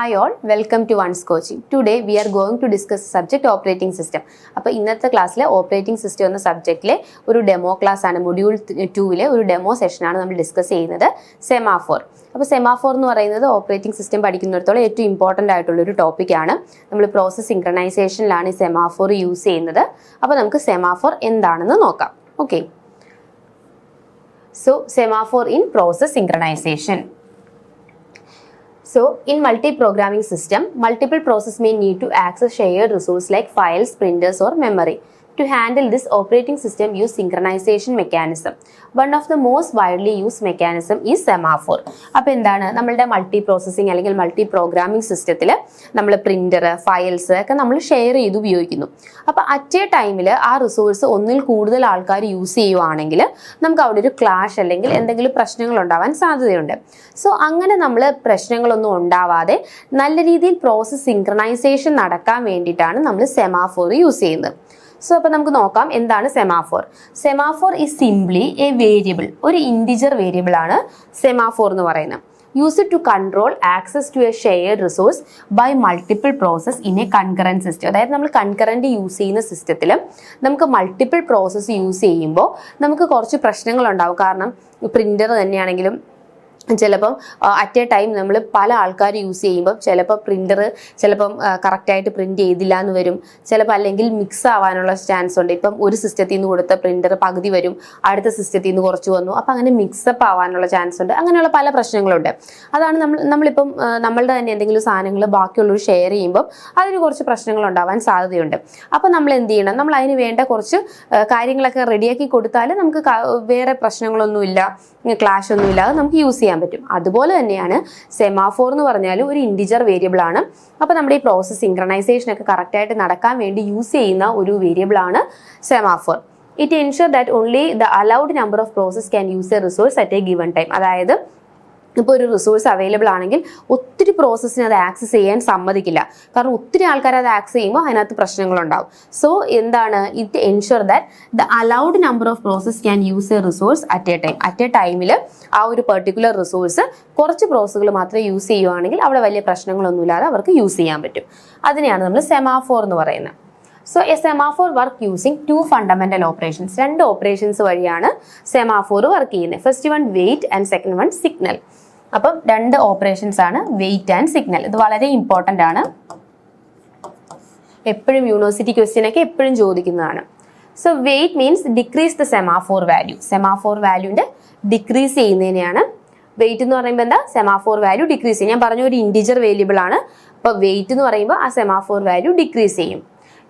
Hi all, welcome to One's Coaching. Today we are going to discuss subject operating system. അപ്പോൾ ഇന്നത്തെ ക്ലാസ്സിലെ operating system എന്ന സബ്ജക്റ്റിലെ ഒരു demo class ആണ്. Module 2-ലെ ഒരു ഡെമോ സെഷനാണ് നമ്മൾ ഡിസ്കസ് ചെയ്യുന്നത്. സെമാഫോർ. അപ്പോൾ സെമാഫോർ എന്ന് പറയുന്നത് ഓപ്പറേറ്റിംഗ് സിസ്റ്റം പഠിക്കുന്നിടത്തോളം ഏറ്റവും ഇമ്പോർട്ടൻ്റ് ആയിട്ടുള്ള ഒരു ടോപ്പിക്കാണ്. നമ്മൾ പ്രോസസ് സിങ്ക്രണൈസേഷനിലാണ് ഈ സെമാഫോർ യൂസ് ചെയ്യുന്നത്. അപ്പോൾ നമുക്ക് സെമാഫോർ എന്താണെന്ന് നോക്കാം. Okay, so semaphore in process synchronisation. So, in multi-programming system, multiple processes may need to access shared resources like files, printers or memory. To handle this, operating system use synchronization mechanism. One of the most widely used mechanism is semaphore. അപ്പോൾ എന്താണ് നമ്മളുടെ multi processing അല്ലെങ്കിൽ multi programming സിസ്റ്റത്തിൽ നമ്മൾ printer, files ഒക്കെ നമ്മൾ share ചെയ്ത് ഉപയോഗിക്കുന്നു. അപ്പോൾ അറ്റ് എ ടൈമിൽ ആ റിസോഴ്സ് ഒന്നിൽ കൂടുതൽ ആൾക്കാർ യൂസ് ചെയ്യുവാണെങ്കിൽ നമുക്ക് അവിടെ ഒരു ക്ലാഷ് അല്ലെങ്കിൽ എന്തെങ്കിലും പ്രശ്നങ്ങൾ ഉണ്ടാവാൻ സാധ്യതയുണ്ട്. സോ അങ്ങനെ നമ്മൾ പ്രശ്നങ്ങളൊന്നും ഉണ്ടാവാതെ നല്ല രീതിയിൽ പ്രോസസ് സിങ്ക്രണൈസേഷൻ നടക്കാൻ വേണ്ടിയിട്ടാണ് നമ്മൾ സെമാഫോർ യൂസ് ചെയ്യുന്നത്. സോ അപ്പോൾ നമുക്ക് നോക്കാം എന്താണ് semaphore. Semaphore is simply a variable, ഒരു ഇൻറ്റിജർ വേരിയബിൾ ആണ് സെമാഫോർ എന്ന് പറയുന്നത്. Use to control access to a shared resource by multiple process in a concurrent system. അതായത് നമ്മൾ കൺകറൻറ്റ് യൂസ് ചെയ്യുന്ന സിസ്റ്റത്തിൽ നമുക്ക് മൾട്ടിപ്പിൾ പ്രോസസ്സ് യൂസ് ചെയ്യുമ്പോൾ നമുക്ക് കുറച്ച് പ്രശ്നങ്ങളുണ്ടാവും. കാരണം പ്രിൻ്റർ തന്നെയാണെങ്കിലും ചിലപ്പം അറ്റ് എ ടൈം നമ്മൾ പല ആൾക്കാർ യൂസ് ചെയ്യുമ്പം ചിലപ്പോൾ പ്രിൻ്റർ ചിലപ്പം കറക്റ്റായിട്ട് പ്രിൻറ്റ് ചെയ്തില്ല എന്ന് വരും. ചിലപ്പോൾ അല്ലെങ്കിൽ മിക്സ് ആവാനുള്ള ചാൻസ് ഉണ്ട്. ഇപ്പം ഒരു സിസ്റ്റത്തിൽ നിന്ന് കൊടുത്ത പ്രിൻ്റർ പകുതി വരും, അടുത്ത സിസ്റ്റത്തിൽ നിന്ന് കുറച്ച് വന്നു, അപ്പോൾ അങ്ങനെ മിക്സപ്പ് ആവാനുള്ള ചാൻസ് ഉണ്ട്. അങ്ങനെയുള്ള പല പ്രശ്നങ്ങളുണ്ട്. അതാണ് നമ്മളിപ്പം നമ്മളുടെ തന്നെ എന്തെങ്കിലും സാധനങ്ങൾ ബാക്കിയുള്ളവർ ഷെയർ ചെയ്യുമ്പം അതിന് കുറച്ച് പ്രശ്നങ്ങൾ ഉണ്ടാവാൻ സാധ്യതയുണ്ട്. അപ്പോൾ നമ്മൾ എന്ത് ചെയ്യണം, നമ്മൾ അതിന് വേണ്ട കുറച്ച് കാര്യങ്ങളൊക്കെ റെഡിയാക്കി കൊടുത്താൽ നമുക്ക് വേറെ പ്രശ്നങ്ങളൊന്നുമില്ല, ക്ലാഷ് ഒന്നുമില്ലാതെ നമുക്ക് യൂസ് ചെയ്യാൻ പറ്റും. അതുപോലെ തന്നെയാണ് സെമാഫോർ എന്ന് പറഞ്ഞാൽ ഒരു ഇൻറ്റിജർ വേരിയബിൾ ആണ്. അപ്പോൾ നമ്മുടെ ഈ പ്രോസസ് സിങ്ക്രണൈസേഷൻ ഒക്കെ കറക്റ്റായിട്ട് നടക്കാൻ വേണ്ടി യൂസ് ചെയ്യുന്ന ഒരു വേരിയബിൾ ആണ് semaphore. It ensure that only the allowed number of process can use A resource at A given time. അതായത് ഇപ്പോൾ ഒരു റിസോഴ്സ് അവൈലബിൾ ആണെങ്കിൽ ഒത്തിരി പ്രോസസ്സിന് അത് ആക്സസ് ചെയ്യാൻ സമ്മതിക്കില്ല. കാരണം ഒത്തിരി ആൾക്കാർ അത് ആക്സസ് ചെയ്യുമ്പോൾ അതിനകത്ത് പ്രശ്നങ്ങളുണ്ടാവും. സോ എന്താണ്, it ensure that the allowed number of process can use A resource at A time. At a ടൈമിൽ ആ ഒരു പെർട്ടിക്കുലർ റിസോഴ്സ് കുറച്ച് പ്രോസസ്സുകൾ മാത്രമേ യൂസ് ചെയ്യുവാണെങ്കിൽ അവിടെ വലിയ പ്രശ്നങ്ങളൊന്നുമില്ലാതെ അവർക്ക് യൂസ് ചെയ്യാൻ പറ്റും. അതിനെയാണ് നമ്മൾ സെമാഫോർ എന്ന് പറയുന്നത്. So a semaphore work using 2 fundamental operations. 2 operations വഴിയാണ് സെമാഫോർ വർക്ക് ചെയ്യുന്നത്. First one wait and second one signal. അപ്പം 2 ഓപ്പറേഷൻസ് ആണ്, വെയിറ്റ് ആൻഡ് സിഗ്നൽ. ഇത് വളരെ ഇമ്പോർട്ടൻ്റ് ആണ്, എപ്പോഴും യൂണിവേഴ്സിറ്റി ക്വസ്റ്റ്യൻ ഒക്കെ എപ്പോഴും ചോദിക്കുന്നതാണ്. So wait means decrease the semaphore value. Semaphore വാല്യൂൻ്റെ ഡിക്രീസ് ചെയ്യുന്നതിനെയാണ് വെയിറ്റ് എന്ന് പറയുമ്പോൾ എന്താ, സെമാഫോർ വാല്യൂ ഡിക്രീസ് ചെയ്യും. ഞാൻ പറഞ്ഞ ഒരു ഇൻറ്റിജർ വേരിയബിൾ ആണ്. അപ്പോൾ വെയിറ്റ് എന്ന് പറയുമ്പോൾ ആ സെമാഫോർ വാല്യൂ ഡിക്രീസ് ചെയ്യും.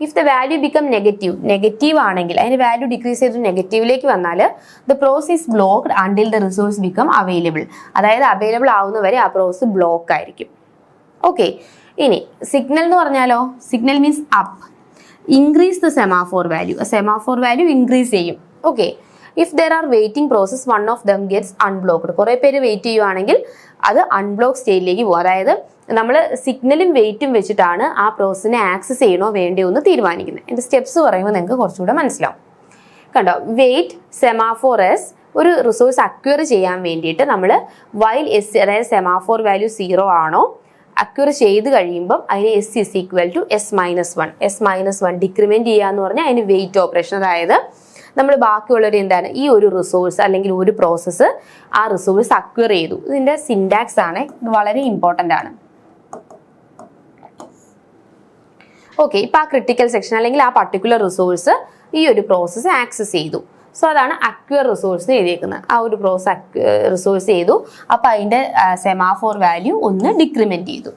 If the value become negative ആണെങ്കിൽ, അതിന് വാല്യൂ ഡിക്രീസ് ചെയ്ത് നെഗറ്റീവിലേക്ക് വന്നാൽ the process is blocked until the resource become available. അതായത് അവൈലബിൾ ആവുന്നവരെ ആ പ്രോസസ് ബ്ലോക്ക് ആയിരിക്കും. ഓക്കെ, ഇനി സിഗ്നൽ എന്ന് പറഞ്ഞാലോ, signal means up, increase the semaphore value. Semaphore value increase ചെയ്യും. Okay, if there are waiting process one of them gets unblocked. കുറേ പേര് വെയിറ്റ് ചെയ്യുവാണെങ്കിൽ അത് അൺബ്ലോക്ക് സ്റ്റേജിലേക്ക് പോകും. അതായത് നമ്മൾ സിഗ്നലും വെയിറ്റും വെച്ചിട്ടാണ് ആ പ്രോസസ്സിനെ ആക്സസ് ചെയ്യണോ വേണ്ടയോ എന്ന് തീരുമാനിക്കുന്നത്. എൻ്റെ സ്റ്റെപ്സ് പറയുമ്പോൾ നിങ്ങൾക്ക് കുറച്ചുകൂടെ മനസ്സിലാവും. കണ്ടോ, വെയിറ്റ് സെമാഫോർ എസ് ഒരു റിസോഴ്സ് അക്വയർ ചെയ്യാൻ വേണ്ടിയിട്ട് നമ്മൾ വൈൽ എസ്, അതായത് സെമാഫോർ വാല്യൂ 0 ആണോ അക്വയർ ചെയ്ത് കഴിയുമ്പം അതിന് S is equal to S-1 decrement ചെയ്യുക എന്ന് പറഞ്ഞാൽ അതിന് വെയിറ്റ് ഓപ്പറേഷൻ. അതായത് നമ്മൾ ബാക്കിയുള്ളവർ എന്താണ്, ഈ ഒരു റിസോഴ്സ് അല്ലെങ്കിൽ ഒരു പ്രോസസ്സ് ആ റിസോഴ്സ് അക്വയർ ചെയ്തു. ഇതിൻ്റെ സിൻടാക്സ് ആണ്, ഇത് വളരെ ഇമ്പോർട്ടൻ്റ് ആണ്. ഓക്കെ, ഇപ്പോൾ ആ ക്രിട്ടിക്കൽ സെക്ഷൻ അല്ലെങ്കിൽ ആ പർട്ടിക്കുലർ റിസോഴ്സ് ഈ ഒരു പ്രോസസ്സ് ആക്സസ് ചെയ്തു. സോ അതാണ് അക്വയർ റിസോഴ്സ് എഴുതിയേക്കുന്നത്. ആ ഒരു റിസോഴ്സ് ചെയ്തു, അപ്പോൾ അതിൻ്റെ സെമാഫോർ വാല്യൂ ഒന്ന് ഡിക്രിമെൻറ്റ് ചെയ്തു.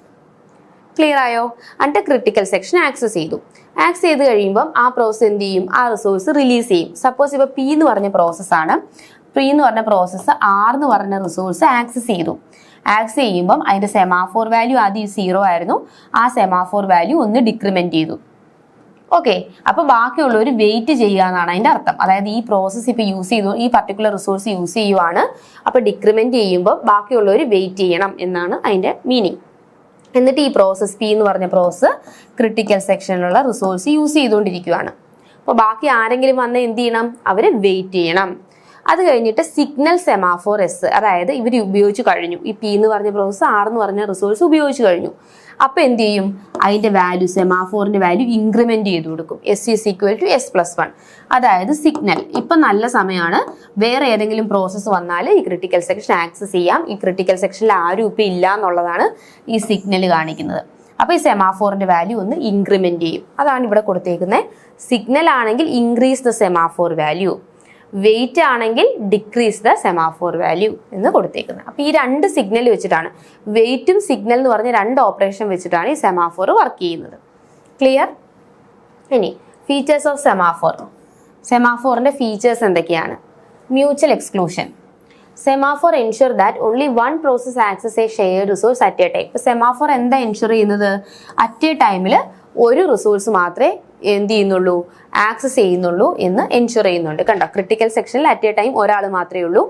ക്ലിയർ ആയോ? എന്നിട്ട് ക്രിട്ടിക്കൽ സെക്ഷൻ ആക്സസ് ചെയ്തു. ആക്സസ് ചെയ്ത് കഴിയുമ്പം ആ പ്രോസസ്സ് എന്ത് ചെയ്യും, ആ റിസോഴ്സ് റിലീസ് ചെയ്യും. സപ്പോസ് ഇപ്പോൾ P എന്ന് പറഞ്ഞ പ്രോസസ്സാണ്. P എന്ന് പറഞ്ഞ പ്രോസസ്സ് R എന്ന് പറഞ്ഞ റിസോഴ്സ് ആക്സസ് ചെയ്തു. ആക്സസ് ചെയ്യുമ്പം അതിൻ്റെ സെമാഫോർ വാല്യൂ ആദ്യം 0 ആയിരുന്നു, ആ സെമാഫോർ വാല്യൂ ഒന്ന് ഡിക്രിമെൻറ്റ് ചെയ്തു. ഓക്കെ, അപ്പോൾ ബാക്കിയുള്ളവർ വെയിറ്റ് ചെയ്യുക എന്നാണ് അതിൻ്റെ അർത്ഥം. അതായത് ഈ പ്രോസസ്സ് ഇപ്പോൾ യൂസ് ചെയ്തു, ഈ പർട്ടിക്കുലർ റിസോഴ്സ് യൂസ് ചെയ്യുവാണ്, അപ്പോൾ ഡിക്രിമെൻറ്റ് ചെയ്യുമ്പോൾ ബാക്കിയുള്ളവർ വെയിറ്റ് ചെയ്യണം എന്നാണ് അതിൻ്റെ മീനിങ്. എന്നിട്ട് ഈ പ്രോസസ് P എന്ന് പറഞ്ഞ പ്രോസസ്സ് ക്രിട്ടിക്കൽ സെക്ഷനിലുള്ള റിസോഴ്സ് യൂസ് ചെയ്തുകൊണ്ടിരിക്കുകയാണ്. അപ്പോൾ ബാക്കി ആരെങ്കിലും വന്ന് എന്ത് ചെയ്യണം, അവർ വെയിറ്റ് ചെയ്യണം. അത് കഴിഞ്ഞിട്ട് സിഗ്നൽ സെമാഫോർ എസ്, അതായത് ഇവർ ഉപയോഗിച്ച് കഴിഞ്ഞു, ഈ പി എന്ന് പറഞ്ഞ പ്രോസസ്സ് ആർ എന്ന് പറഞ്ഞ റിസോഴ്സ് ഉപയോഗിച്ച് കഴിഞ്ഞു. അപ്പോൾ എന്ത് ചെയ്യും, അതിൻ്റെ വാല്യൂ സെമാഫോറിൻ്റെ വാല്യൂ ഇൻക്രിമെൻറ്റ് ചെയ്ത് കൊടുക്കും. S is equal to S plus 1. അതായത് സിഗ്നൽ ഇപ്പം നല്ല സമയമാണ്, വേറെ ഏതെങ്കിലും പ്രോസസ്സ് വന്നാൽ ഈ ക്രിട്ടിക്കൽ സെക്ഷൻ ആക്സസ് ചെയ്യാം, ഈ ക്രിട്ടിക്കൽ സെക്ഷനിൽ ആരും ഇപ്പം ഇല്ല എന്നുള്ളതാണ് ഈ സിഗ്നൽ കാണിക്കുന്നത്. അപ്പോൾ ഈ സെമാഫോറിൻ്റെ വാല്യൂ ഒന്ന് ഇൻക്രിമെൻറ്റ് ചെയ്യും. അതാണ് ഇവിടെ കൊടുത്തേക്കുന്നത്. സിഗ്നൽ ആണെങ്കിൽ increase the semaphore value, wait ആണെങ്കിൽ ഡിക്രീസ് ദ സെമാഫോർ വാല്യൂ എന്ന് കൊടുത്തേക്കുന്നത്. അപ്പോൾ ഈ രണ്ട് സിഗ്നൽ വെച്ചിട്ടാണ്, വെയിറ്റും സിഗ്നൽ എന്ന് പറഞ്ഞ രണ്ട് ഓപ്പറേഷൻ വെച്ചിട്ടാണ് ഈ സെമാഫോർ വർക്ക് ചെയ്യുന്നത്. ക്ലിയർ? ഇനി ഫീച്ചേഴ്സ് ഓഫ് സെമാഫോർ. സെമാഫോറിൻ്റെ ഫീച്ചേഴ്സ് എന്തൊക്കെയാണ്? Mutual exclusion. Semaphore ensure that only one process access A shared resource at A time. ഇപ്പോൾ സെമാഫോർ എന്താ എൻഷുർ ചെയ്യുന്നത്? അറ്റ് എ ടൈമിൽ ഒരു റിസോഴ്സ് മാത്രമേ എന്ത് ചെയ്യുന്നുള്ളൂ, ആക്സസ് ചെയ്യുന്നുള്ളൂ എന്ന് എൻഷുർ ചെയ്യുന്നുണ്ട്. കണ്ടോ, ക്രിട്ടിക്കൽ സെക്ഷനിൽ അറ്റ് എ ടൈം ഒരാൾ മാത്രമേ ഉള്ളൂ.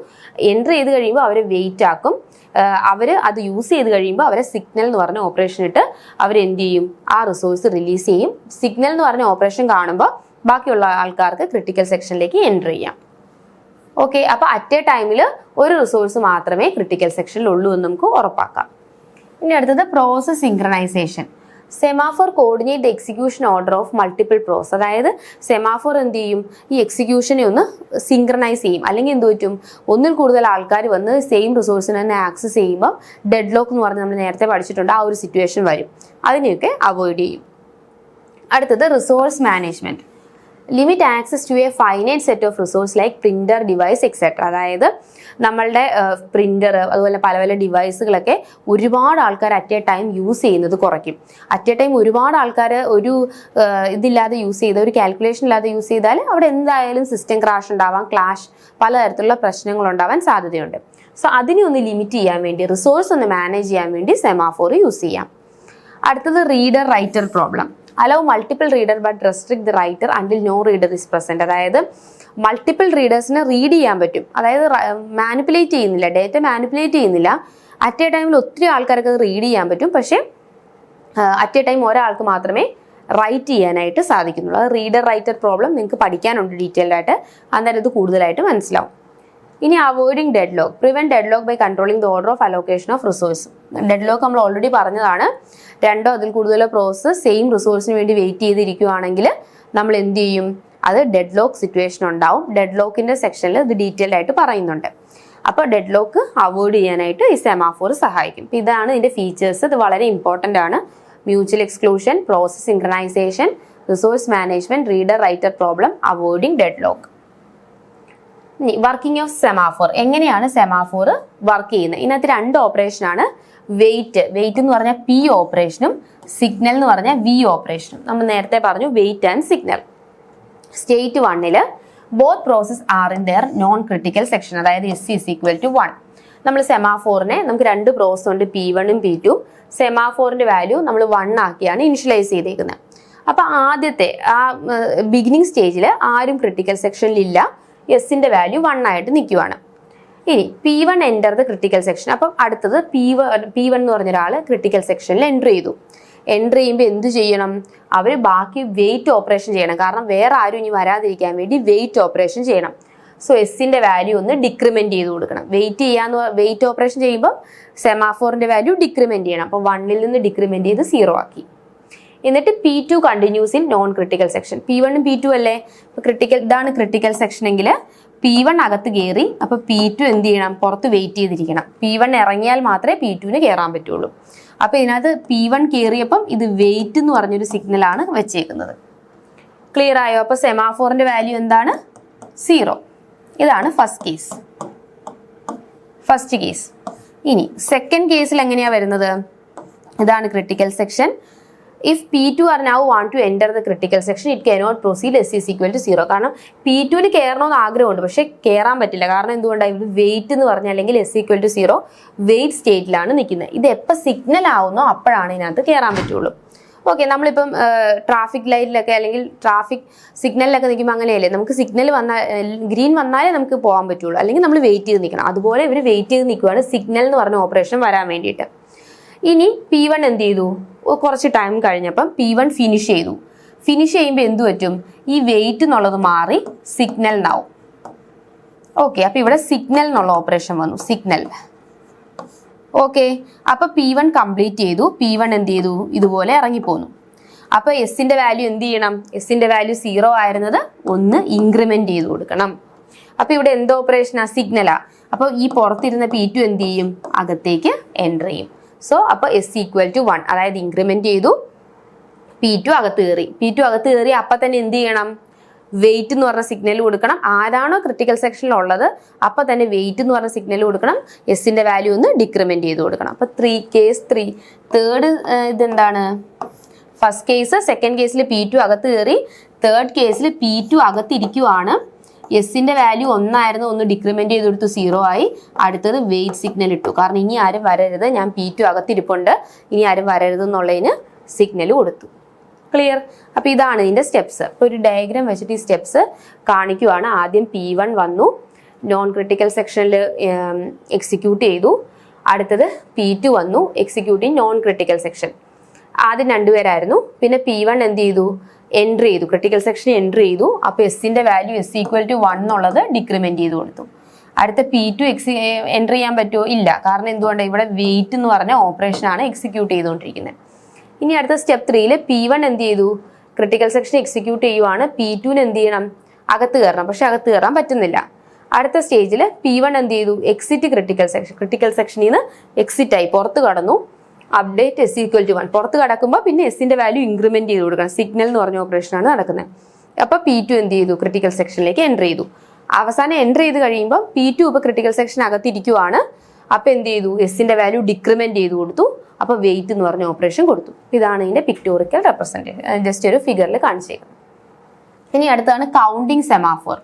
എൻ്റർ ചെയ്ത് കഴിയുമ്പോൾ അവരെ വെയിറ്റ് ആക്കും, അവർ അത് യൂസ് ചെയ്ത് കഴിയുമ്പോൾ അവരെ സിഗ്നൽ എന്ന് പറഞ്ഞ ഓപ്പറേഷൻ ഇട്ട് അവരെന്ത് ചെയ്യും, ആ റിസോഴ്സ് റിലീസ് ചെയ്യും. സിഗ്നൽ എന്ന് പറഞ്ഞ ഓപ്പറേഷൻ കാണുമ്പോൾ ബാക്കിയുള്ള ആൾക്കാർക്ക് ക്രിട്ടിക്കൽ സെക്ഷനിലേക്ക് എൻ്റർ ചെയ്യാം. ഓക്കെ, അപ്പോൾ അറ്റ് എ ടൈമിൽ ഒരു റിസോഴ്സ് മാത്രമേ ക്രിട്ടിക്കൽ സെക്ഷനിൽ ഉള്ളൂ എന്ന് നമുക്ക് ഉറപ്പാക്കാം. ഇനി അടുത്തത് process synchronisation. Semaphore coordinate the execution order of multiple process. അതായത് സെമാഫോർ എന്ത് ചെയ്യും, ഈ എക്സിക്യൂഷനെ ഒന്ന് സിങ്ക്രണൈസ് ചെയ്യും. അല്ലെങ്കിൽ എന്ത് പറ്റും, ഒന്നിൽ കൂടുതൽ ആൾക്കാർ വന്ന് സെയിം റിസോഴ്സിനെ തന്നെ ആക്സസ് ചെയ്യുമ്പോൾ ഡെഡ് ലോക്ക് എന്ന് പറഞ്ഞ് നമ്മൾ നേരത്തെ പഠിച്ചിട്ടുണ്ട്, ആ ഒരു സിറ്റുവേഷൻ വരും. അതിനെയൊക്കെ അവോയ്ഡ് ചെയ്യും. അടുത്തത് resource management. Limit access to a finite set of resource like printer, device etcetera. അതായത് നമ്മളുടെ പ്രിൻ്റർ അതുപോലെ പല പല ഡിവൈസുകളൊക്കെ ഒരുപാട് ആൾക്കാർ അറ്റ് എ ടൈം യൂസ് ചെയ്യുന്നത് കുറയ്ക്കും. അറ്റ് എ ടൈം ഒരുപാട് ആൾക്കാർ ഒരു ഇതില്ലാതെ യൂസ് ചെയ്ത്, ഒരു കാൽക്കുലേഷൻ ഇല്ലാതെ യൂസ് ചെയ്താൽ അവിടെ എന്തായാലും സിസ്റ്റം ക്രാഷ് ഉണ്ടാവാം, ക്ലാഷ്, പലതരത്തിലുള്ള പ്രശ്നങ്ങളുണ്ടാവാൻ സാധ്യതയുണ്ട്. സോ അതിനെ ഒന്ന് ലിമിറ്റ് ചെയ്യാൻ വേണ്ടി, റിസോഴ്സ് ഒന്ന് മാനേജ് ചെയ്യാൻ വേണ്ടി സെമാഫോർ യൂസ് ചെയ്യാം. അടുത്തത് reader writer problem. Allow multiple reader but restrict the writer until no reader is present. അതായത് മൾട്ടിപ്പിൾ റീഡേഴ്സിന് റീഡ് ചെയ്യാൻ പറ്റും, അതായത് മാനിപ്പുലേറ്റ് ചെയ്യുന്നില്ല, ഡേറ്റ മാനിപ്പുലേറ്റ് ചെയ്യുന്നില്ല. അറ്റ് എ ടൈമിൽ ഒത്തിരി ആൾക്കാർക്ക് അത് റീഡ് ചെയ്യാൻ പറ്റും, പക്ഷേ അറ്റ് എ ടൈം ഒരാൾക്ക് മാത്രമേ റൈറ്റ് ചെയ്യാനായിട്ട് സാധിക്കുന്നുള്ളൂ. അത് റീഡർ റൈറ്റർ പ്രോബ്ലം നിങ്ങൾക്ക് പഠിക്കാനുണ്ട് ഡീറ്റെയിൽഡ് ആയിട്ട്, അന്നേരം ഇത് കൂടുതലായിട്ട് മനസ്സിലാവും. ഇനി avoiding dead lock. Prevent dead lock by controlling the order of allocation of resource. Dead lock നമ്മൾ ഓൾറെഡി പറഞ്ഞതാണ്. രണ്ടോ അതിൽ കൂടുതലോ പ്രോസസ്സ് സെയിം റിസോഴ്സിന് വേണ്ടി വെയിറ്റ് ചെയ്തിരിക്കുകയാണെങ്കിൽ നമ്മൾ എന്ത് ചെയ്യും, അത് ഡെഡ് ലോക്ക് സിറ്റുവേഷൻ ഉണ്ടാവും. ഡെഡ് ലോക്കിൻ്റെ സെക്ഷനിൽ ഇത് ഡീറ്റെയിൽഡ് ആയിട്ട് പറയുന്നുണ്ട്. അപ്പോൾ ഡെഡ് ലോക്ക് അവോയ്ഡ് ചെയ്യാനായിട്ട് ഈ സെമാഫോർ സഹായിക്കും. ഇതാണ് ഇതിൻ്റെ ഫീച്ചേഴ്സ്. ഇത് വളരെ ഇമ്പോർട്ടൻ്റ് ആണ്. Mutual exclusion, process synchronisation, resource management, reader writer problem, avoiding dead lock. Working of semaphore. എങ്ങനെയാണ് സെമാഫോർ വർക്ക് ചെയ്യുന്നത്? ഇതിനകത്ത് രണ്ട് ഓപ്പറേഷനാണ്. വെയിറ്റ് എന്ന് പറഞ്ഞാൽ പി ഓപ്പറേഷനും സിഗ്നൽ എന്ന് പറഞ്ഞാൽ വി ഓപ്പറേഷനും. നമ്മൾ നേരത്തെ പറഞ്ഞു wait and signal. State 1 both process are in their non critical section, അതായത് എസ് ഈസ് ഈക്വൽ ടു 1. നമ്മൾ സെമാഫോറിനെ നമുക്ക് രണ്ട് പ്രോസസ് ഉണ്ട്, P1 P2. സെമാഫോറിന്റെ വാല്യൂ നമ്മൾ 1 ആക്കിയാണ് ഇനിഷ്യലൈസ് ചെയ്തേക്കുന്നത്. അപ്പോൾ ആദ്യത്തെ ആ ബിഗിനിങ് സ്റ്റേജിൽ ആരും ക്രിട്ടിക്കൽ സെക്ഷനിൽ ഇല്ല, എസിന്റെ വാല്യൂ 1 ആയിട്ട് നിൽക്കുവാണ്. ഇനി P1 enter the critical section. അപ്പം അടുത്തത് P1 എന്ന് പറഞ്ഞ ഒരാൾ ക്രിട്ടിക്കൽ സെക്ഷനിൽ എൻ്റർ ചെയ്തു. എൻ്റർ ചെയ്യുമ്പോൾ എന്ത് ചെയ്യണം, അവർ ബാക്കി വെയിറ്റ് ഓപ്പറേഷൻ ചെയ്യണം. കാരണം വേറെ ആരും ഇനി വരാതിരിക്കാൻ വേണ്ടി വെയിറ്റ് ഓപ്പറേഷൻ ചെയ്യണം. സോ എസിന്റെ വാല്യൂ ഒന്ന് ഡിക്രിമെന്റ് ചെയ്ത് കൊടുക്കണം. വെയിറ്റ് ഓപ്പറേഷൻ ചെയ്യുമ്പോൾ സെമാഫോറിന്റെ വാല്യൂ ഡിക്രിമെന്റ് ചെയ്യണം. അപ്പോൾ 1 നിന്ന് ഡിക്രിമെന്റ് ചെയ്ത് 0 ആക്കി. എന്നിട്ട് P2 continuous in non critical section. P1 P2 അല്ലേ, ഇതാണ് ക്രിട്ടിക്കൽ സെക്ഷൻ എങ്കിൽ P1 അകത്ത് കയറി, അപ്പോൾ P2 എന്ത് ചെയ്യണം, പുറത്ത് വെയിറ്റ് ചെയ്തിരിക്കണം. P1 ഇറങ്ങിയാൽ മാത്രമേ P2ന് കയറാൻ പറ്റുള്ളൂ. അപ്പോൾ ഇതിനകത്ത് P1 കയറിയപ്പം ഇത് വെയിറ്റ് എന്ന് പറഞ്ഞൊരു സിഗ്നലാണ് വെച്ചേക്കുന്നത്. ക്ലിയർ ആയോ? അപ്പോൾ സെമാഫോറിന്റെ വാല്യൂ എന്താണ്, 0. ഇതാണ് ഫസ്റ്റ് കേസ്. ഇനി സെക്കൻഡ് കേസിൽ എങ്ങനെയാണ് വരുന്നത്? ഇതാണ് critical section. If P2 are now want to enter the critical section, it cannot proceed S is equal to 0. കാരണം P2ന് കയറണമെന്ന് ആഗ്രഹമുണ്ട്, പക്ഷെ കയറാൻ പറ്റില്ല. കാരണം എന്തുകൊണ്ടാണ്, ഇവിടെ വെയിറ്റ് എന്ന് പറഞ്ഞാൽ അല്ലെങ്കിൽ S ഈക്വൽ ടു 0 വെയിറ്റ് സ്റ്റേറ്റിലാണ് നിൽക്കുന്നത്. ഇത് എപ്പോൾ സിഗ്നൽ ആവുന്നോ അപ്പോഴാണ് ഇതിനകത്ത് കയറാൻ പറ്റുള്ളൂ. ഓക്കെ, നമ്മളിപ്പം ട്രാഫിക് ലൈറ്റിലൊക്കെ അല്ലെങ്കിൽ ട്രാഫിക് സിഗ്നലിലൊക്കെ നിൽക്കുമ്പോൾ അങ്ങനെയല്ലേ, നമുക്ക് സിഗ്നൽ ഗ്രീൻ വന്നാലേ നമുക്ക് പോകാൻ പറ്റുള്ളൂ, അല്ലെങ്കിൽ നമ്മൾ വെയിറ്റ് ചെയ്ത് നിൽക്കണം. അതുപോലെ ഇവർ വെയിറ്റ് ചെയ്ത് നിൽക്കുകയാണ് സിഗ്നൽ എന്ന് പറഞ്ഞ ഓപ്പറേഷൻ വരാൻ വേണ്ടിയിട്ട്. ഇനി P1 എന്ത് ചെയ്തു, കുറച്ച് ടൈം കഴിഞ്ഞപ്പം P1 ഫിനിഷ് ചെയ്തു. ഫിനിഷ് ചെയ്യുമ്പോൾ എന്ത് പറ്റും, ഈ വെയിറ്റ് എന്നുള്ളത് മാറി സിഗ്നൽ എന്നാവും. ഓക്കെ, അപ്പൊ ഇവിടെ സിഗ്നൽ എന്നുള്ള ഓപ്പറേഷൻ വന്നു, സിഗ്നൽ. ഓക്കെ, അപ്പൊ P1 കംപ്ലീറ്റ് ചെയ്തു. P1 എന്ത് ചെയ്തു, ഇതുപോലെ ഇറങ്ങിപ്പോന്നു. അപ്പൊ എസിന്റെ വാല്യൂ എന്ത് ചെയ്യണം, എസിന്റെ വാല്യൂ 0 ആയിരുന്നത് 1 ഇൻക്രിമെന്റ് ചെയ്ത് കൊടുക്കണം. അപ്പൊ ഇവിടെ എന്ത് ഓപ്പറേഷനാ, സിഗ്നലാ. അപ്പൊ ഈ പുറത്തിരുന്ന P2 എന്ത് ചെയ്യും, അകത്തേക്ക് എൻ്റർ ചെയ്യും. സോ അപ്പൊ എസ് ഈക്വൽ ടു 1, അതായത് ഇൻക്രിമെന്റ് ചെയ്തു, P2 അകത്ത് കയറി. P2 അകത്ത് കയറി അപ്പൊ തന്നെ എന്ത് ചെയ്യണം, വെയിറ്റ് എന്ന് പറഞ്ഞ സിഗ്നൽ കൊടുക്കണം. ആരാണോ ക്രിട്ടിക്കൽ സെക്ഷനിൽ ഉള്ളത് അപ്പൊ തന്നെ വെയിറ്റ് എന്ന് പറഞ്ഞ സിഗ്നൽ കൊടുക്കണം. എസിന്റെ വാല്യൂ ഒന്ന് ഡിക്രിമെന്റ് ചെയ്ത് കൊടുക്കണം. അപ്പൊ കേസ് 3 തേർഡ് ഇതെന്താണ്, ഫസ്റ്റ് കേസ്. സെക്കൻഡ് കേസിൽ P2 അകത്ത് കയറി, തേർഡ് കേസിൽ P2 അകത്തിരിക്കുവാണ്. എസിന്റെ വാല്യൂ 1 ആയിരുന്നു, 1 ഡിക്രിമെന്റ് ചെയ്ത് കൊടുത്തു, 0 ആയി. അടുത്തത് വെയിറ്റ് സിഗ്നൽ ഇട്ടു, കാരണം ഇനി ആരും വരരുത്, ഞാൻ P2 അകത്തിരിപ്പുണ്ട്, ഇനി ആരും വരരുത് എന്നുള്ളതിന് സിഗ്നൽ കൊടുത്തു. ക്ലിയർ? അപ്പൊ ഇതാണ് ഇതിന്റെ സ്റ്റെപ്സ്. ഇപ്പൊ ഒരു ഡയഗ്രാം വെച്ചിട്ട് ഈ സ്റ്റെപ്സ് കാണിക്കുവാണ്. ആദ്യം P1 വന്നു, നോൺ ക്രിട്ടിക്കൽ സെക്ഷനിൽ എക്സിക്യൂട്ട് ചെയ്തു. അടുത്തത് P2 വന്നു, എക്സിക്യൂട്ടിങ് നോൺ ക്രിട്ടിക്കൽ സെക്ഷൻ. ആദ്യം രണ്ടുപേരായിരുന്നു. പിന്നെ P1 എന്ത് ചെയ്തു, എൻട്രി ചെയ്തു, ക്രിട്ടിക്കൽ സെക്ഷൻ എൻട്രി ചെയ്തു. അപ്പൊ എസിന്റെ വാല്യൂ എസ് ഈക്വൽ ടു 1 എന്നുള്ളത് ഡിക്രിമെന്റ് ചെയ്ത് കൊടുത്തു. അടുത്ത P2 എൻട്രി ചെയ്യാൻ പറ്റുമോ, ഇല്ല. കാരണം എന്തുകൊണ്ടാണ്, ഇവിടെ വെയിറ്റ് എന്ന് പറഞ്ഞ ഓപ്പറേഷൻ ആണ് എക്സിക്യൂട്ട് ചെയ്തുകൊണ്ടിരിക്കുന്നത്. ഇനി അടുത്ത സ്റ്റെപ്പ് 3 P1 എന്ത് ചെയ്തു, ക്രിട്ടിക്കൽ സെക്ഷൻ എക്സിക്യൂട്ട് ചെയ്യുവാണ്. P2 എന്ത് ചെയ്യണം, അകത്ത് കയറണം, പക്ഷെ അകത്ത് കയറാൻ പറ്റുന്നില്ല. അടുത്ത സ്റ്റേജിൽ P1 എന്ത് ചെയ്തു, എക്സിറ്റ് ക്രിട്ടിക്കൽ സെക്ഷൻ, ക്രിട്ടിക്കൽ സെക്ഷനിൽ നിന്ന് എക്സിറ്റ് ആയി, പുറത്ത് കടന്നു. അപ്ഡേറ്റ് എസ് ഈക്വൽ ടു 1, പുറത്ത് കടക്കുമ്പോൾ പിന്നെ എസിന്റെ വാല്യൂ ഇൻക്രിമെന്റ് ചെയ്ത് കൊടുക്കണം. സിഗ്നൽ എന്ന് പറഞ്ഞ ഓപ്പറേഷനാണ് നടക്കുന്നത്. അപ്പൊ P2 എന്ത് ചെയ്തു, ക്രിട്ടിക്കൽ സെക്ഷനിലേക്ക് എൻ്റർ ചെയ്തു. അവസാനം എൻ്റർ ചെയ്ത് കഴിയുമ്പോൾ P2 ഇപ്പോൾ ക്രിട്ടിക്കൽ സെക്ഷൻ അകത്തിരിക്കുവാണ്. അപ്പൊ എന്ത് ചെയ്തു, എസിന്റെ വാല്യൂ ഡിക്രിമെന്റ് ചെയ്ത് കൊടുത്തു. അപ്പൊ വെയിറ്റ് എന്ന് പറഞ്ഞ ഓപ്പറേഷൻ കൊടുത്തു. ഇതാണ് ഇതിന്റെ പിക്ടോറിക്കൽ റെപ്രസെന്റേഷൻ, ജസ്റ്റ് ഒരു ഫിഗറിൽ കാണിച്ചേക്കുന്നത്. ഇനി അടുത്താണ് counting semaphore.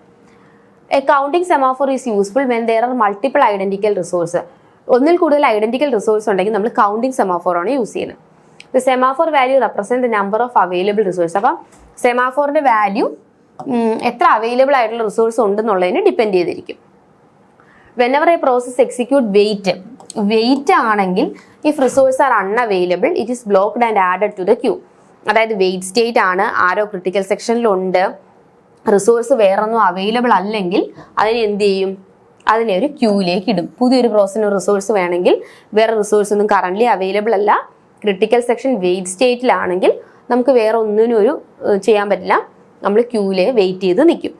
A counting semaphore is useful when there are multiple identical resource. ഒന്നിൽ കൂടുതൽ ഐഡന്റിക്കൽ റിസോഴ്സ് ഉണ്ടെങ്കിൽ നമ്മൾ കൗണ്ടിങ് സെമാഫോർ ആണ് യൂസ് ചെയ്യുന്നത്. The semaphore value represent the number of available resource. അപ്പം സെമാഫോറിന്റെ വാല്യൂ എത്ര അവൈലബിൾ ആയിട്ടുള്ള റിസോഴ്സ് ഉണ്ടെന്നുള്ളതിന് ഡിപ്പെൻഡ് ചെയ്തിരിക്കും. Whenever a process execute wait ആണെങ്കിൽ if resource are unavailable it is blocked and added to the queue. അതായത് wait state ആണ്, ആരോ critical സെക്ഷനിലുണ്ട്, resource വേറൊന്നും അവൈലബിൾ അല്ലെങ്കിൽ അതിന് എന്ത് ചെയ്യും, അതിനെ ഒരു ക്യൂയിലേക്ക് ഇടും. പുതിയൊരു പ്രോസസ്സിന് റിസോഴ്സ് വേണമെങ്കിൽ, വേറെ റിസോഴ്സ് ഒന്നും കറന്റ് അവൈലബിൾ അല്ല, ക്രിട്ടിക്കൽ സെക്ഷൻ വെയിറ്റ് സ്റ്റേറ്റിലാണെങ്കിൽ നമുക്ക് വേറെ ഒന്നിനും ഒരു ചെയ്യാൻ പറ്റില്ല, നമ്മൾ ക്യൂവിൽ വെയിറ്റ് ചെയ്ത് നിൽക്കും.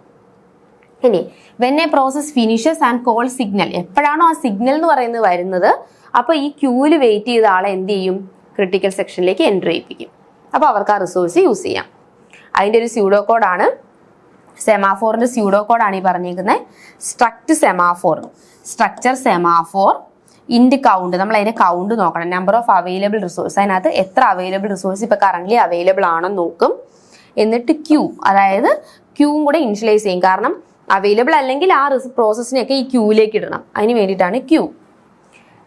ഇനി when A process finishes and call signal, എപ്പോഴാണോ ആ സിഗ്നൽ എന്ന് പറയുന്നത് വരുന്നത് അപ്പോൾ ഈ ക്യൂവിൽ വെയിറ്റ് ചെയ്ത ആളെ എന്ത് ചെയ്യും, ക്രിട്ടിക്കൽ സെക്ഷനിലേക്ക് എൻ്റർ ചെയ്യിപ്പിക്കും. അപ്പോൾ അവർക്ക് ആ റിസോഴ്സ് യൂസ് ചെയ്യാം. അതിൻ്റെ ഒരു സ്യൂഡോ കോഡാണ്, സെമാഫോറിന്റെ സ്യൂഡോ കോഡാണ് ഈ പറഞ്ഞിരിക്കുന്നത്. സ്ട്രക്ട് സെമാഫോർ, സ്ട്രക്ചർ സെമാഫോർ ഇൻഡ് കൗണ്ട്. നമ്മൾ അതിന്റെ കൗണ്ട് നോക്കണം, നമ്പർ ഓഫ് അവൈലബിൾ റിസോഴ്സ്, അതിനകത്ത് എത്ര അവൈലബിൾ റിസോഴ്സ് ഇപ്പൊ കറന്റ് അവൈലബിൾ ആണെന്ന് നോക്കും. എന്നിട്ട് ക്യൂ, അതായത് ക്യൂവും കൂടെ ഇനിഷ്യലൈസ് ചെയ്യും. കാരണം അവൈലബിൾ അല്ലെങ്കിൽ ആ പ്രോസസ്സിനെയൊക്കെ ഈ ക്യൂവിലേക്ക് ഇടണം, അതിന് വേണ്ടിയിട്ടാണ് ക്യൂ.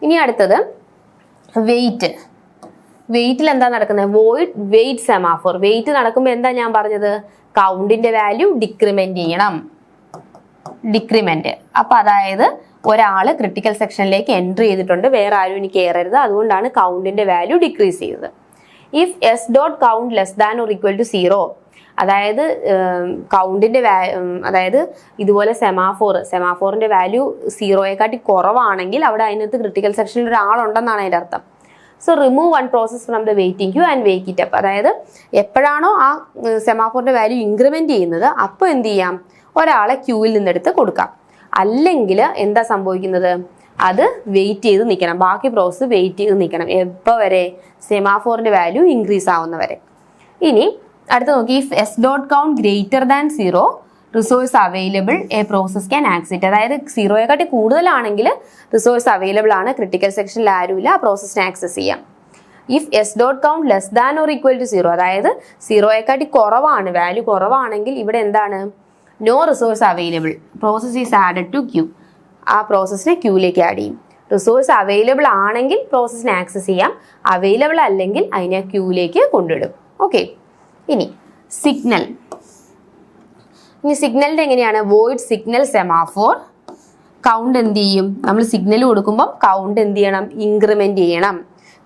ഇനി അടുത്തത് വെയിറ്റ്. വെയിറ്റിൽ എന്താ നടക്കുന്നത്, വെയിറ്റ് സെമാഫോർ. വെയിറ്റ് നടക്കുമ്പോൾ എന്താ ഞാൻ പറഞ്ഞത്, കൗണ്ടിന്റെ വാല്യൂ ഡിക്രിമെന്റ് ചെയ്യണം, ഡിക്രിമെന്റ്. അപ്പൊ അതായത് ഒരാള് ക്രിട്ടിക്കൽ സെക്ഷനിലേക്ക് എൻട്രി ചെയ്തിട്ടുണ്ട്, വേറെ ആരും ഇനി കയറരുത്, അതുകൊണ്ടാണ് കൗണ്ടിന്റെ വാല്യൂ ഡിക്രീസ് ചെയ്തത്. If S dot count less than or equal to 0, അതായത് കൗണ്ടിന്റെ അതായത് ഇതുപോലെ സെമാഫോറിന്റെ വാല്യൂ 0യെക്കാട്ടി കുറവാണെങ്കിൽ അവിടെ അതിനകത്ത് ക്രിട്ടിക്കൽ സെക്ഷനിൽ ഒരാളുണ്ടെന്നാണ് അതിന്റെ അർത്ഥം. So remove one process from the waiting queue and wake it up. അതായത് എപ്പോഴാണോ ആ സെമാഫോറിന്റെ വാല്യൂ ഇൻക്രിമെന്റ് ചെയ്യുന്നത് അപ്പോൾ എന്ത് ചെയ്യാം, ഒരാളെ ക്യൂവിൽ നിന്നെടുത്ത് കൊടുക്കാം. അല്ലെങ്കിൽ എന്താ സംഭവിക്കുന്നത്, അത് വെയിറ്റ് ചെയ്ത് നിൽക്കണം, ബാക്കി പ്രോസസ്സ് വെയിറ്റ് ചെയ്ത് നിൽക്കണം. എപ്പോൾ വരെ, സെമാഫോറിന്റെ വാല്യൂ ഇൻക്രീസ് ആവുന്നവരെ. ഇനി അടുത്ത നോക്കി, if S dot count greater than 0 resource available a process can exit. അതായത് 0യെക്കാട്ടി കൂടുതലാണെങ്കിൽ റിസോഴ്സ് അവൈലബിൾ ആണ്, ക്രിട്ടിക്കൽ സെക്ഷനിൽ ആരുമില്ല, ആ പ്രോസസ്സിനെ ആക്സസ് ചെയ്യാം. If S dot count less than or equal to 0, അതായത് 0യെക്കാട്ടി കുറവാണ്, വാല്യൂ കുറവാണെങ്കിൽ ഇവിടെ എന്താണ്, no resource available, process is added to queue. ആ പ്രോസസ്സിനെ ക്യൂയിലേക്ക് ആഡ് ചെയ്യും. റിസോഴ്സ് അവൈലബിൾ ആണെങ്കിൽ പ്രോസസ്സിനെ ആക്സസ് ചെയ്യാം, അവൈലബിൾ അല്ലെങ്കിൽ അതിനെ ക്യൂയിലേക്ക് കൊണ്ടുവിടും. ഓക്കെ. ഇനി സിഗ്നൽ. ഇനി സിഗ്നലിന്റെ എങ്ങനെയാണ്, വോയിഡ് സിഗ്നൽ സെമാഫോർ. കൗണ്ട് എന്ത് ചെയ്യും, നമ്മൾ സിഗ്നൽ കൊടുക്കുമ്പോൾ കൗണ്ട് എന്ത് ചെയ്യണം, ഇൻക്രിമെന്റ് ചെയ്യണം.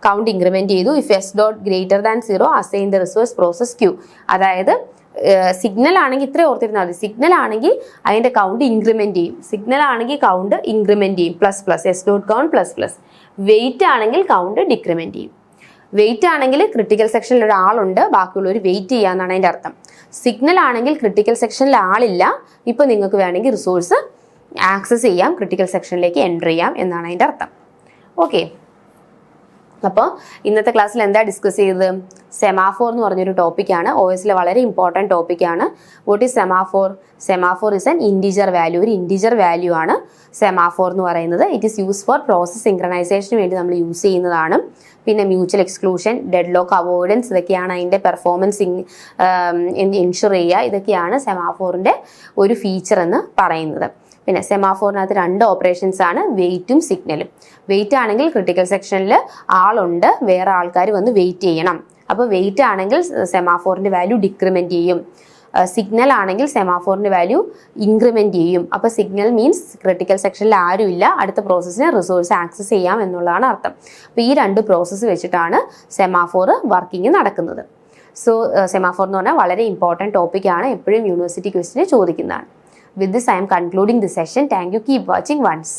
കൗണ്ട് ഇൻക്രിമെന്റ് ചെയ്തു. If S dot greater than 0 assign the resource process queue. അതായത് സിഗ്നൽ ആണെങ്കിൽ ഇത്ര ഓർത്തിരുന്നാൽ മതി. സിഗ്നൽ ആണെങ്കിൽ അതിൻ്റെ കൗണ്ട് ഇൻക്രിമെൻറ്റ് ചെയ്യും. സിഗ്നൽ ആണെങ്കിൽ കൗണ്ട് ഇൻക്രിമെൻറ്റ് ചെയ്യും, plus plus S dot count plus plus. Wait ആണെങ്കിൽ കൗണ്ട് ഡിക്രിമെൻറ്റ് ചെയ്യും. വെയിറ്റ് ആണെങ്കിൽ ക്രിട്ടിക്കൽ സെക്ഷനിൽ ഒരാളുണ്ട്, ബാക്കിയുള്ളവർ വെയിറ്റ് ചെയ്യാന്നാണ് അതിൻ്റെ അർത്ഥം. സിഗ്നൽ ആണെങ്കിൽ ക്രിട്ടിക്കൽ സെക്ഷനിൽ ആളില്ല, ഇപ്പോൾ നിങ്ങൾക്ക് വേണമെങ്കിൽ റിസോഴ്സ് ആക്സസ് ചെയ്യാം, ക്രിട്ടിക്കൽ സെക്ഷനിലേക്ക് എൻ്റർ ചെയ്യാം എന്നാണ് അതിൻ്റെ അർത്ഥം. ഓക്കെ, അപ്പോൾ ഇന്നത്തെ ക്ലാസ്സിൽ എന്താ ഡിസ്കസ് ചെയ്തത്? സെമാഫോർ എന്ന് പറഞ്ഞൊരു ടോപ്പിക്കാണ്, OSലെ വളരെ ഇമ്പോർട്ടൻറ്റ് ടോപ്പിക്കാണ്. What is semaphore? Semaphore is an integer value, ഒരു ഇൻറ്റിജർ വാല്യൂ ആണ് സെമാഫോർ എന്ന് പറയുന്നത്. It is use for process സിങ്ക്രണൈസേഷന് വേണ്ടി നമ്മൾ യൂസ് ചെയ്യുന്നതാണ്. പിന്നെ mutual exclusion, deadlock avoidance, ഇതൊക്കെയാണ് അതിൻ്റെ പെർഫോമൻസ് ഇൻഷുർ ചെയ്യുക. ഇതൊക്കെയാണ് സെമാഫോറിൻ്റെ ഒരു ഫീച്ചർ എന്ന് പറയുന്നത്. പിന്നെ സെമാഫോറിനകത്ത് 2 ഓപ്പറേഷൻസ് ആണ്, വെയിറ്റും സിഗ്നലും. വെയിറ്റ് ആണെങ്കിൽ ക്രിട്ടിക്കൽ സെക്ഷനിൽ ആളുണ്ട്, വേറെ ആൾക്കാർ വന്ന് വെയിറ്റ് ചെയ്യണം. അപ്പോൾ വെയിറ്റ് ആണെങ്കിൽ സെമാഫോറിൻ്റെ വാല്യൂ ഡിക്രിമെൻറ്റ് ചെയ്യും. സിഗ്നൽ ആണെങ്കിൽ സെമാഫോറിൻ്റെ വാല്യൂ ഇൻക്രിമെൻറ്റ് ചെയ്യും. അപ്പോൾ സിഗ്നൽ മീൻസ് ക്രിട്ടിക്കൽ സെക്ഷനിൽ ആരുമില്ല, അടുത്ത പ്രോസസ്സിന് റിസോഴ്സ് ആക്സസ് ചെയ്യാം എന്നുള്ളതാണ് അർത്ഥം. അപ്പോൾ ഈ 2 പ്രോസസ്സ് വെച്ചിട്ടാണ് സെമാഫോർ വർക്കിംഗ് നടക്കുന്നത്. സോ സെമാഫോർ എന്ന് പറഞ്ഞാൽ വളരെ ഇമ്പോർട്ടൻറ്റ് ടോപ്പിക്കാണ്, എപ്പോഴും യൂണിവേഴ്സിറ്റി ക്വസ്റ്റിന് ചോദിക്കുന്നതാണ്. With this, I am concluding the session. Thank you. Keep watching once.